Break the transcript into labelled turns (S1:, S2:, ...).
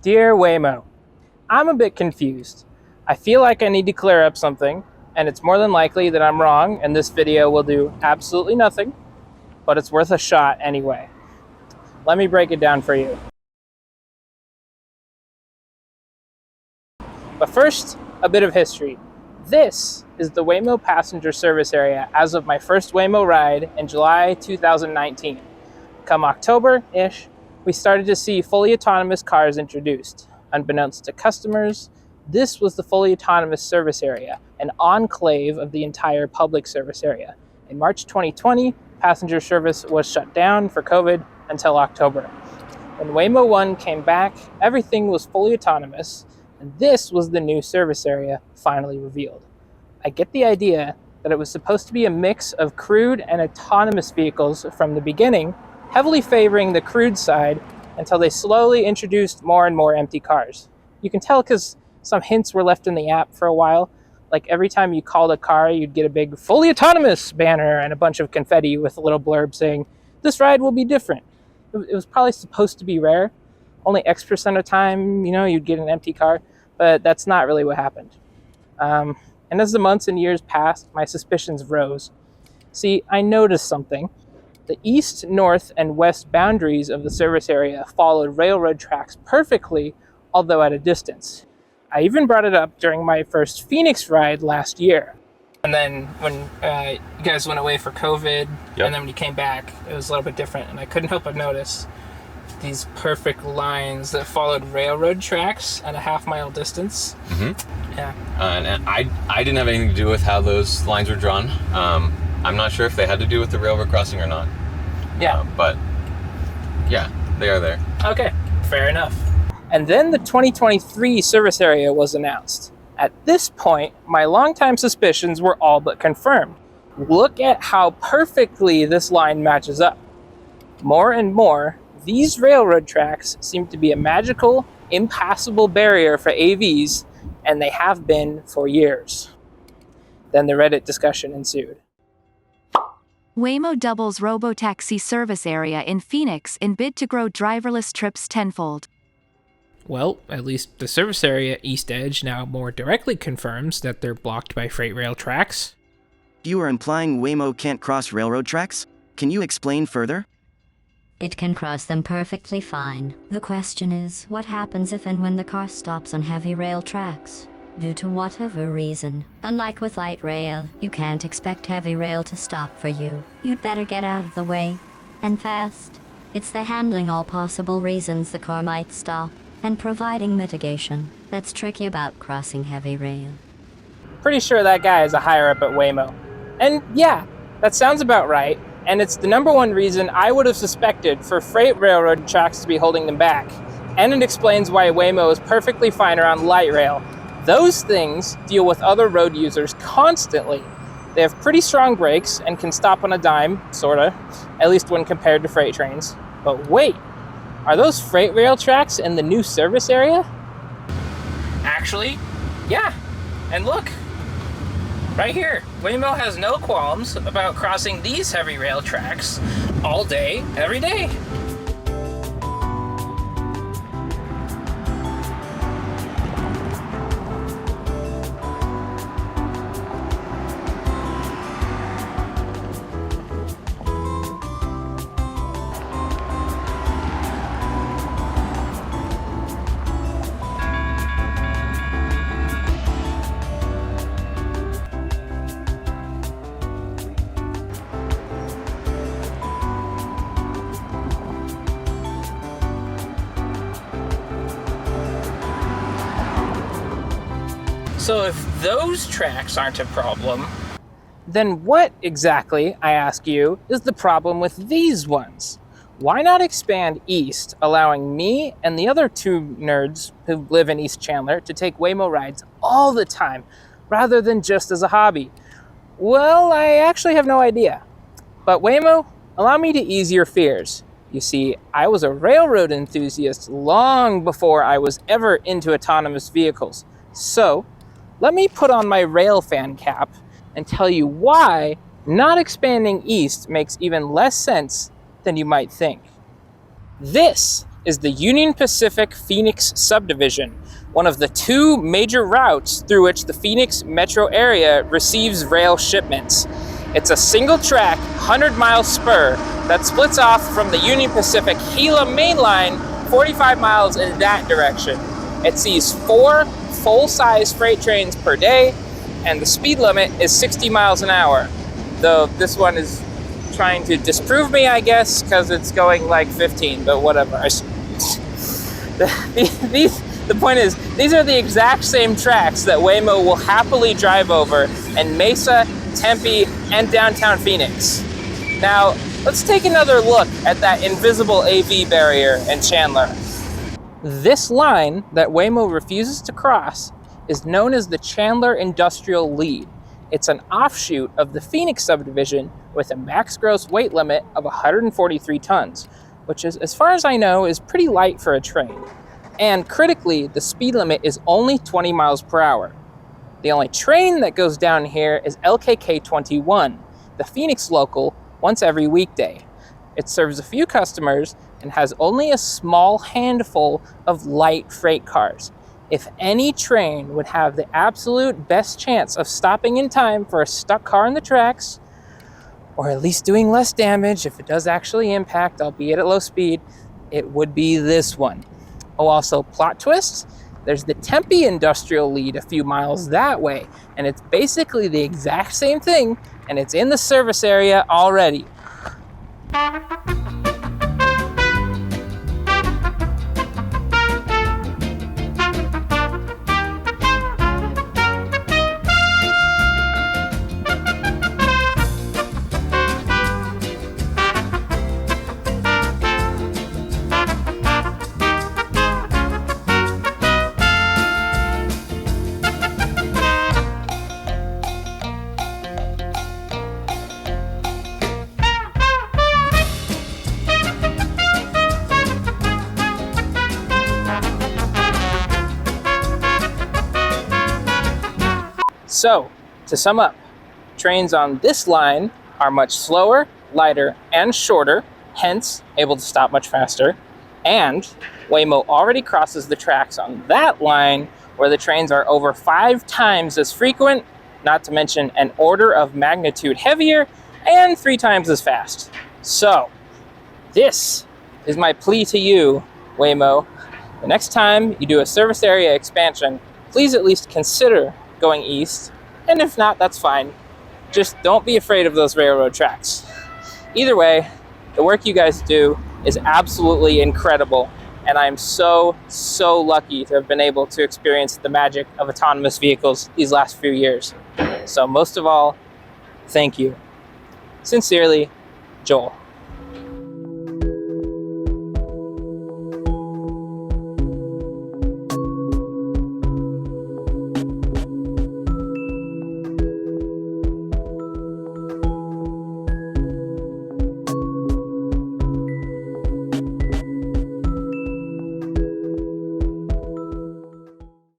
S1: Dear Waymo, I'm a bit confused. I feel like I need to clear up something, and it's more than likely that I'm wrong and this video will do absolutely nothing, but it's worth a shot anyway. Let me break it down for you. But first, a bit of history. This is the Waymo passenger service area as of my first Waymo ride in July 2019. Come October-ish, we started to see fully autonomous cars introduced. Unbeknownst to customers, this was the fully autonomous service area, an enclave of the entire public service area. In March 2020, passenger service was shut down for COVID until October. When Waymo 1 came back, everything was fully autonomous, and this was the new service area finally revealed. I get the idea that it was supposed to be a mix of crewed and autonomous vehicles from the beginning, heavily favoring the crewed side until they slowly introduced more and more empty cars. You can tell because some hints were left in the app for a while. Like every time you called a car, you'd get a big fully autonomous banner and a bunch of confetti with a little blurb saying, "This ride will be different." It was probably supposed to be rare. Only X% of time, you'd get an empty car, but that's not really what happened. And as the months and years passed, my suspicions rose. See, I noticed something. The east, north, and west boundaries of the service area followed railroad tracks perfectly, although at a distance. I even brought it up during my first Phoenix ride last year. And then when you guys went away for COVID, and then when you came back, it was a little bit different. And I couldn't help but notice these perfect lines that followed railroad tracks at a half-mile distance.
S2: Mm-hmm.
S1: Yeah.
S2: And I didn't have anything to do with how those lines were drawn. I'm not sure if they had to do with the railroad crossing or not.
S1: Yeah.
S2: But yeah, they are there.
S1: Okay, fair enough. And then the 2023 service area was announced. At this point, my longtime suspicions were all but confirmed. Look at how perfectly this line matches up. More and more, these railroad tracks seem to be a magical, impassable barrier for AVs, and they have been for years. Then the Reddit discussion ensued.
S3: Waymo doubles robotaxi service area in Phoenix in bid to grow driverless trips tenfold.
S1: Well, at least the service area East Edge now more directly confirms that they're blocked by freight rail tracks.
S4: You are implying Waymo can't cross railroad tracks? Can you explain further?
S5: It can cross them perfectly fine. The question is, what happens if and when the car stops on heavy rail tracks? Due to whatever reason. Unlike with light rail, you can't expect heavy rail to stop for you. You'd better get out of the way. And fast. It's the handling all possible reasons the car might stop, and providing mitigation that's tricky about crossing heavy rail.
S1: Pretty sure that guy is a higher up at Waymo. And yeah, that sounds about right. And it's the number one reason I would have suspected for freight railroad tracks to be holding them back. And it explains why Waymo is perfectly fine around light rail. Those things deal with other road users constantly. They have pretty strong brakes and can stop on a dime, sorta, at least when compared to freight trains. But wait, are those freight rail tracks in the new service area? Actually, yeah. And look, right here, Waymo has no qualms about crossing these heavy rail tracks all day, every day. So if those tracks aren't a problem, then what exactly, I ask you, is the problem with these ones? Why not expand east, allowing me and the other two nerds who live in East Chandler to take Waymo rides all the time, rather than just as a hobby? Well, I actually have no idea. But Waymo, allow me to ease your fears. You see, I was a railroad enthusiast long before I was ever into autonomous vehicles. So, let me put on my rail fan cap and tell you why not expanding east makes even less sense than you might think. This is the Union Pacific Phoenix subdivision, one of the two major routes through which the Phoenix metro area receives rail shipments. It's a single track, 100-mile spur that splits off from the Union Pacific Gila main line 45 miles in that direction. It sees 4 full-size freight trains per day, and the speed limit is 60 miles an hour. Though this one is trying to disprove me, I guess, because it's going like 15, but whatever. The point is, these are the exact same tracks that Waymo will happily drive over in Mesa, Tempe, and downtown Phoenix. Now, let's take another look at that invisible AV barrier in Chandler. This line that Waymo refuses to cross is known as the Chandler Industrial Lead. It's an offshoot of the Phoenix subdivision with a max gross weight limit of 143 tons, which is, as far as I know, is pretty light for a train. And critically, the speed limit is only 20 miles per hour. The only train that goes down here is LKK 21, the Phoenix local, once every weekday. It serves a few customers and has only a small handful of light freight cars. If any train would have the absolute best chance of stopping in time for a stuck car on the tracks, or at least doing less damage if it does actually impact, albeit at low speed, it would be this one. Oh, also, plot twist, there's the Tempe Industrial Lead a few miles that way, and it's basically the exact same thing, and it's in the service area already. So, to sum up, trains on this line are much slower, lighter, and shorter, hence able to stop much faster. And Waymo already crosses the tracks on that line where the trains are over 5 times as frequent, not to mention an order of magnitude heavier, and 3 times as fast. So, this is my plea to you, Waymo. The next time you do a service area expansion, please at least consider going east, and if not, that's fine. Just don't be afraid of those railroad tracks. Either way, the work you guys do is absolutely incredible, and I'm so lucky to have been able to experience the magic of autonomous vehicles these last few years. So most of all, thank you. Sincerely, Joel.